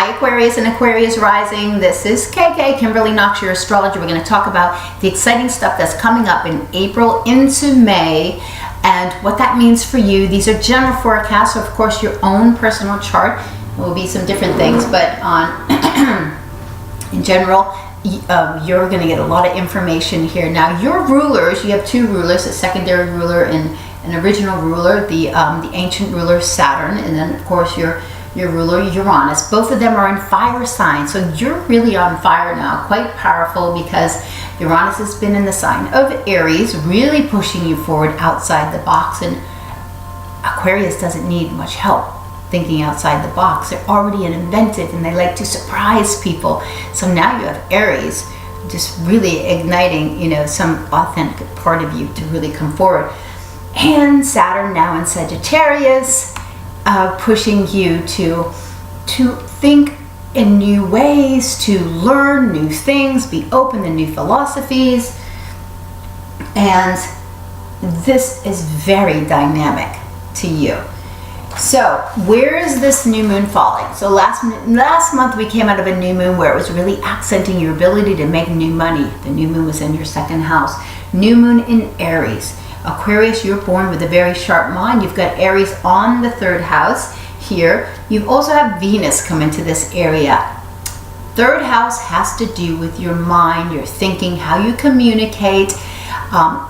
Hi Aquarius and Aquarius rising. This is KK, Kimberly Knox, your astrologer. We're going to talk about the exciting stuff that's coming up in April into May and what that means for you. These are general forecasts, so of course your own personal chart. There will be some different things, but on in general, you're going to get a lot of information here. Now your rulers, you have two rulers, a secondary ruler and an original ruler, the ancient ruler Saturn, and then of course your ruler Uranus. Both of them are in fire signs, so you're really on fire now, quite powerful, because Uranus has been in the sign of Aries, really pushing you forward outside the box, and Aquarius doesn't need much help thinking outside the box. They're already inventive and they like to surprise people. So now you have Aries just really igniting, you know, some authentic part of you to really come forward, and Saturn now in Sagittarius, pushing you to think in new ways, to learn new things, be open to new philosophies, and this is very dynamic to you. So where is this new moon falling? So last month we came out of a new moon where it was really accenting your ability to make new money. The new moon was in your second house. New moon in Aries. Aquarius, you're born with a very sharp mind. You've got Aries on the third house here. You also have Venus come into this area. Third house has to do with your mind, your thinking, how you communicate,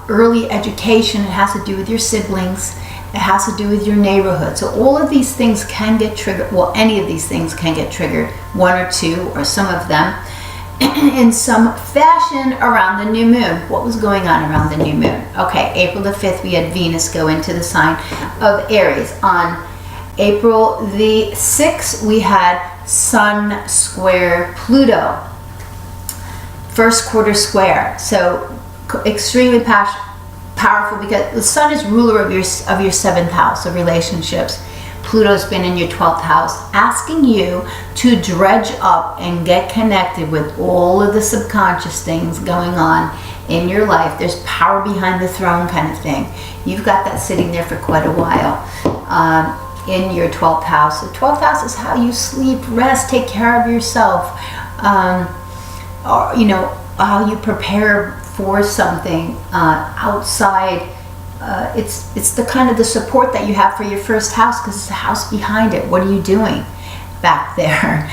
early education. It has to do with your siblings. It has to do with your neighborhood. So all of these things can get triggered. Well, any of these things can get triggered, one or two or some of them, in some fashion around the new moon. What was going on around the new moon? Okay, April the 5th, we had Venus go into the sign of Aries. On April the 6th, we had Sun square Pluto. First quarter square. So extremely powerful, because the Sun is ruler of your 7th house of relationships. Pluto's been in your 12th house, asking you to dredge up and get connected with all of the subconscious things going on in your life. There's power behind the throne kind of thing. You've got that sitting there for quite a while in your 12th house. The 12th house is how you sleep, rest, take care of yourself, or, you know, how you prepare for something outside. It's the kind of the support that you have for your first house, because it's the house behind it. What are you doing back there?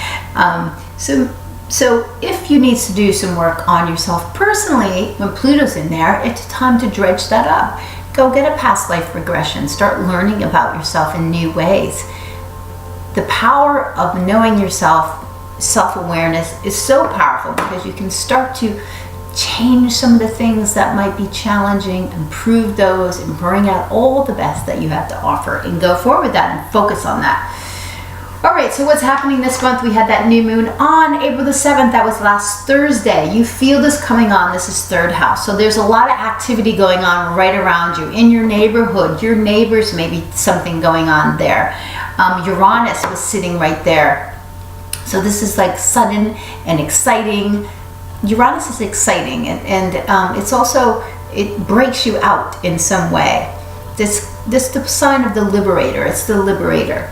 So if you need to do some work on yourself personally, when Pluto's in there, it's time to dredge that up. Go get a past life regression. Start learning about yourself in new ways. The power of knowing yourself, self-awareness, is so powerful, because you can start to change some of the things that might be challenging, improve those, and bring out all the best that you have to offer, and go forward with that and focus on that. All right, so what's happening this month? We had that new moon on April the 7th. That was last Thursday. You feel this coming on. This is third house. So there's a lot of activity going on right around you, in your neighborhood, your neighbors, maybe something going on there. Uranus was sitting right there. So this is like sudden and exciting. Uranus is exciting, and it's also, it breaks you out in some way. This the sign of the liberator. It's the liberator.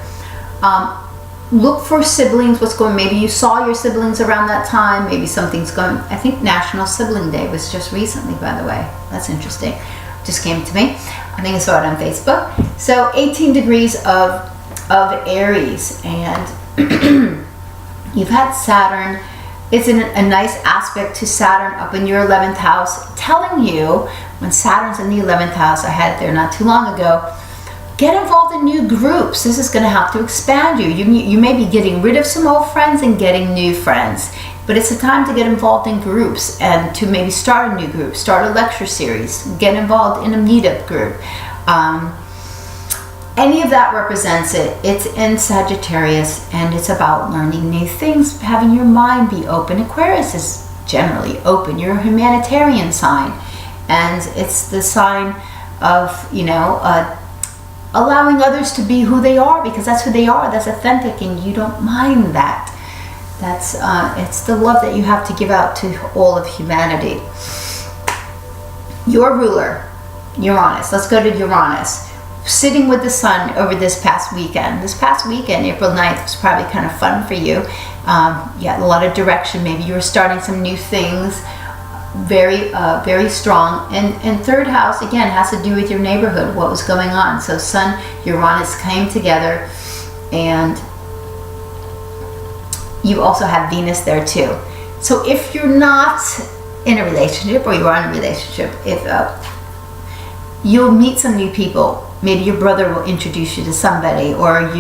Look for siblings. What's going? Maybe you saw your siblings around that time. Maybe something's going. I think National Sibling Day was just recently, by the way. That's interesting. Just came to me. I think I saw it on Facebook. So 18 degrees of Aries, and you've had Saturn. It's in a nice aspect to Saturn up in your 11th house, telling you, when Saturn's in the 11th house, I had it there not too long ago, get involved in new groups. This is going to help to expand you. You may be getting rid of some old friends and getting new friends, but it's a time to get involved in groups, and to maybe start a new group, start a lecture series, get involved in a meetup group. Any of that represents it. It's in Sagittarius, and it's about learning new things, having your mind be open. Aquarius is generally open. You're a humanitarian sign, and it's the sign of, you know, allowing others to be who they are, because that's who they are. That's authentic, and you don't mind that. That's it's the love that you have to give out to all of humanity. Your ruler, Uranus. Let's go to Uranus. sitting with the sun over this past weekend. This past weekend, April 9th, was probably kind of fun for you. You had a lot of direction. Maybe you were starting some new things. Very strong. And third house, again, has to do with your neighborhood, what was going on. So Sun, Uranus came together, and you also have Venus there too. So if you're not in a relationship, or you are in a relationship, if you'll meet some new people. Maybe your brother will introduce you to somebody, or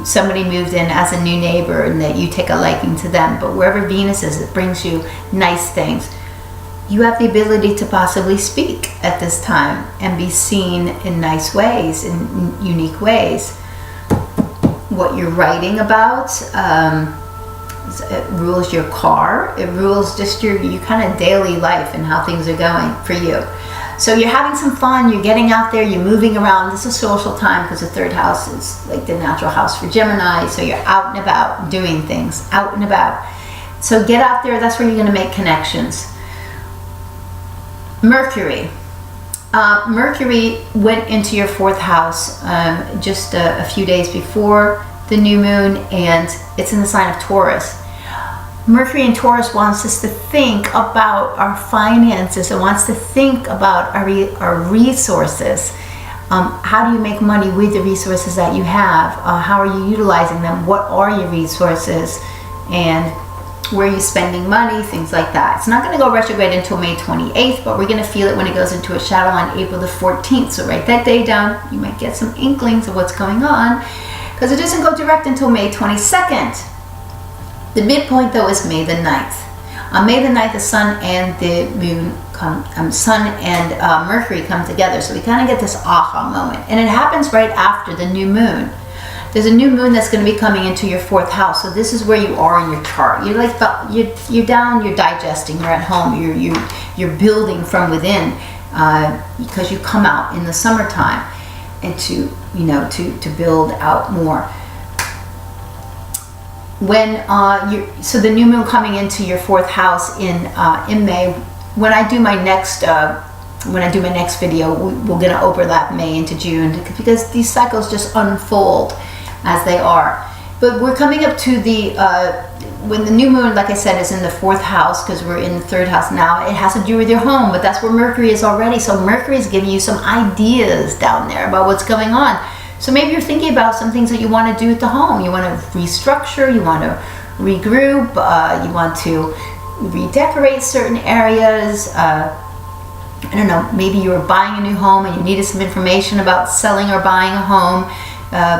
somebody moved in as a new neighbor and that you take a liking to them. But wherever Venus is, it brings you nice things. You have the ability to possibly speak at this time and be seen in nice ways, in unique ways. What you're writing about, it rules your car. It rules just your kind of daily life and how things are going for you. So you're having some fun, you're getting out there, you're moving around. This is social time because the third house is like the natural house for Gemini. So you're out and about doing things, out and about. So get out there, that's where you're going to make connections. Mercury. Mercury went into your fourth house just a few days before the new moon, and it's in the sign of Taurus. Mercury in Taurus wants us to think about our finances. It wants to think about our resources. How do you make money with the resources that you have? How are you utilizing them? What are your resources? And where are you spending money? Things like that. It's not going to go retrograde until May 28th, but we're going to feel it when it goes into a shadow on April the 14th. So write that day down. You might get some inklings of what's going on, because it doesn't go direct until May 22nd. The midpoint, though, is May the 9th. On May the 9th, the Sun and the Moon Sun and Mercury come together. So we kind of get this aha moment. And it happens right after the new moon. There's a new moon that's going to be coming into your fourth house. So this is where you are in your chart. You're like, you're down, you're digesting, you're at home, you're building from within, because you come out in the summertime and to build out more. So the new moon coming into your fourth house in May. When I do my next video, we're going to overlap May into June, because these cycles just unfold as they are. But we're coming up to when the new moon, like I said, is in the fourth house, because we're in the third house now. It has to do with your home, but that's where Mercury is already. So Mercury is giving you some ideas down there about what's going on. So maybe you're thinking about some things that you want to do at the home. You want to restructure, you want to regroup, you want to redecorate certain areas. I don't know, maybe you were buying a new home and you needed some information about selling or buying a home,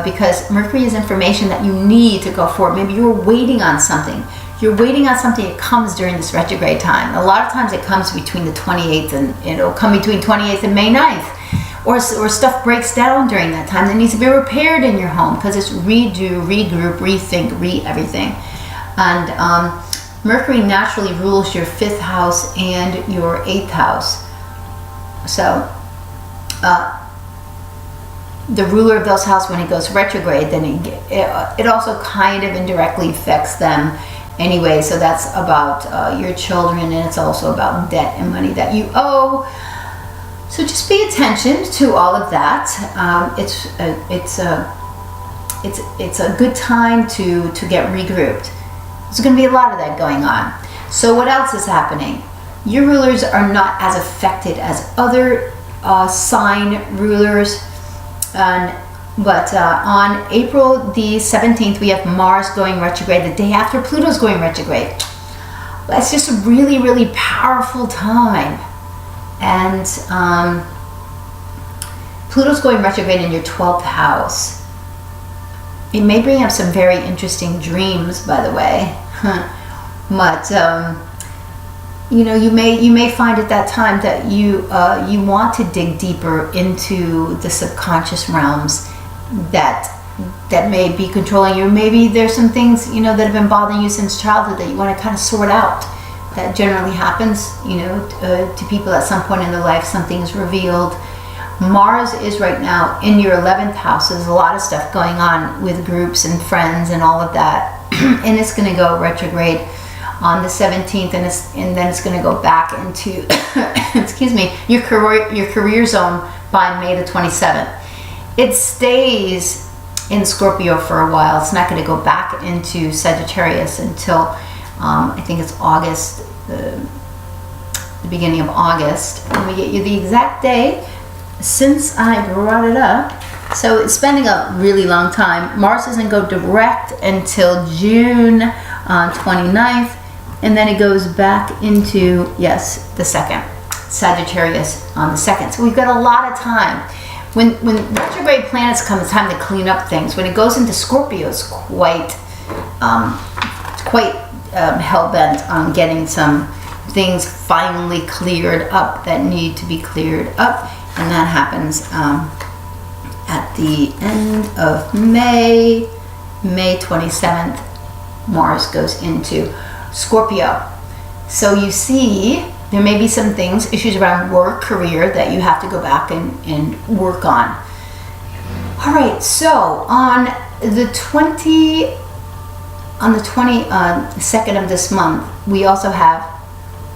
because Mercury is information that you need to go forward. Maybe you were waiting on something. You're waiting on something. It comes during this retrograde time. A lot of times it comes between the 28th and it'll come between 28th and May 9th. Or stuff breaks down during that time that needs to be repaired in your home, because it's redo, regroup, rethink, everything. And Mercury naturally rules your fifth house and your eighth house. So the ruler of those houses, when it goes retrograde, then it also kind of indirectly affects them anyway. So that's about your children, and it's also about debt and money that you owe. So just pay attention to all of that. It's a good time to get regrouped. There's going to be a lot of that going on. So what else is happening? Your rulers are not as affected as other sign rulers. But on April the 17th, we have Mars going retrograde, the day after Pluto's going retrograde. That's just a really, really powerful time. And Pluto's going retrograde in your 12th house. It may bring up some very interesting dreams, by the way. But you may find at that time that you want to dig deeper into the subconscious realms that may be controlling you. Maybe there's some things that have been bothering you since childhood that you want to kind of sort out. That generally happens, to people at some point in their life. Something is revealed. Mars is right now in your 11th house. There's a lot of stuff going on with groups and friends and all of that. And it's going to go retrograde on the 17th, and then it's going to go back into excuse me, your career zone by May the 27th. it stays in Scorpio for a while. It's not going to go back into Sagittarius until I think it's August, the beginning of August. Let me get you the exact day since I brought it up. So it's spending a really long time. Mars doesn't go direct until June 29th, and then it goes back into, yes, the 2nd, Sagittarius on the 2nd. So we've got a lot of time. When retrograde planets come, it's time to clean up things. When it goes into Scorpio, it's quite hell-bent on getting some things finally cleared up that need to be cleared up, and that happens at the end of May 27th. Mars goes into Scorpio. So you see, there may be some things, issues around work, career, that you have to go back and work on. All right, so on the 22nd of this month, we also have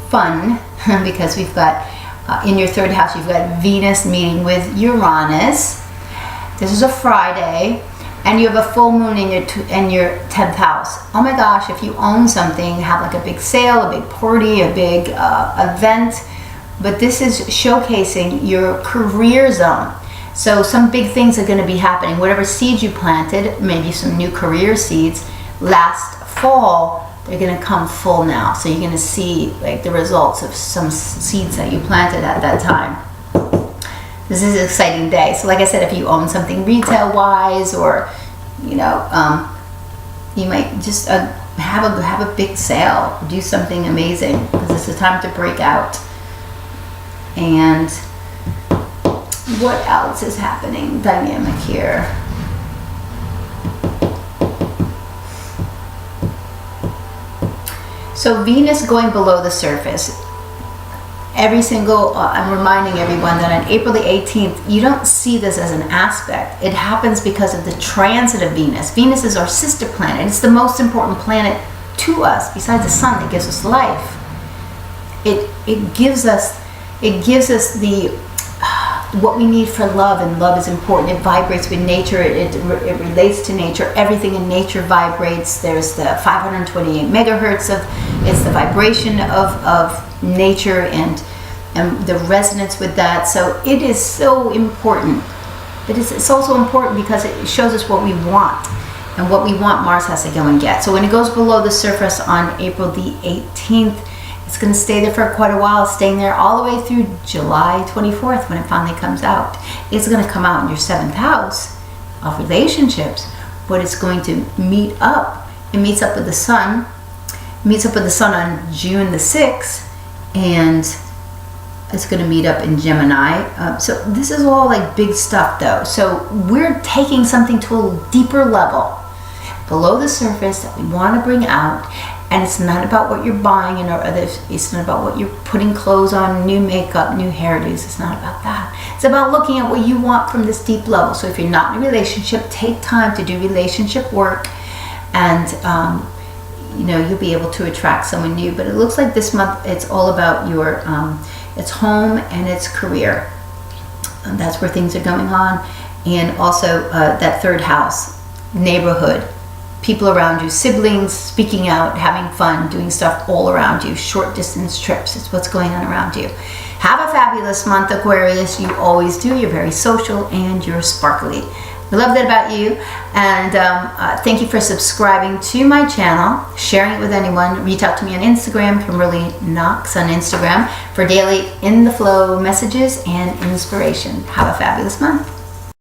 fun because we've got in your 3rd house, you've got Venus meeting with Uranus. This is a Friday, and you have a full moon in your 10th house. Oh my gosh, if you own something, have like a big sale, a big party, a big event, but this is showcasing your career zone. So some big things are going to be happening. Whatever seeds you planted, maybe some new career seeds last fall, they're going to come full now. So you're going to see like the results of some seeds that you planted at that time. This is an exciting day. So like I said, if you own something retail-wise, or you know, you might just have a big sale, do something amazing, because it's a time to break out. And what else is happening dynamic here? So Venus going below the surface. I'm reminding everyone that on April the 18th, you don't see this as an aspect. It happens because of the transit of Venus. Venus is our sister planet. It's the most important planet to us, besides the sun, that gives us life. It gives us the what we need for love, and love is important. It vibrates with nature. It relates to nature. Everything in nature vibrates. There's the 528 megahertz it's the vibration of nature and the resonance with that. So it is so important. It's also important because it shows us what we want, and what we want Mars has to go and get. So when it goes below the surface on April the 18th, it's going to stay there for quite a while, staying there all the way through July 24th when it finally comes out. It's going to come out in your 7th house of relationships, but it's going to meet up. It meets up with the sun. Meets up with the sun on June the 6th, and it's going to meet up in Gemini. So this is all like big stuff though. So we're taking something to a deeper level below the surface that we want to bring out. And it's not about what you're buying, it's not about what you're putting clothes on, new makeup, new hairdos. It's not about that. It's about looking at what you want from this deep level. So if you're not in a relationship, take time to do relationship work, and you'll be able to attract someone new. But it looks like this month it's all about your it's home and it's career. That's where things are going on. And also that 3rd house, neighborhood, people around you, siblings, speaking out, having fun, doing stuff all around you, short distance trips. It's what's going on around you. Have a fabulous month, Aquarius. You always do. You're very social and you're sparkly. I love that about you. And thank you for subscribing to my channel, sharing it with anyone. Reach out to me on Instagram, Kimberly Knox on Instagram, for daily in the flow messages and inspiration. Have a fabulous month.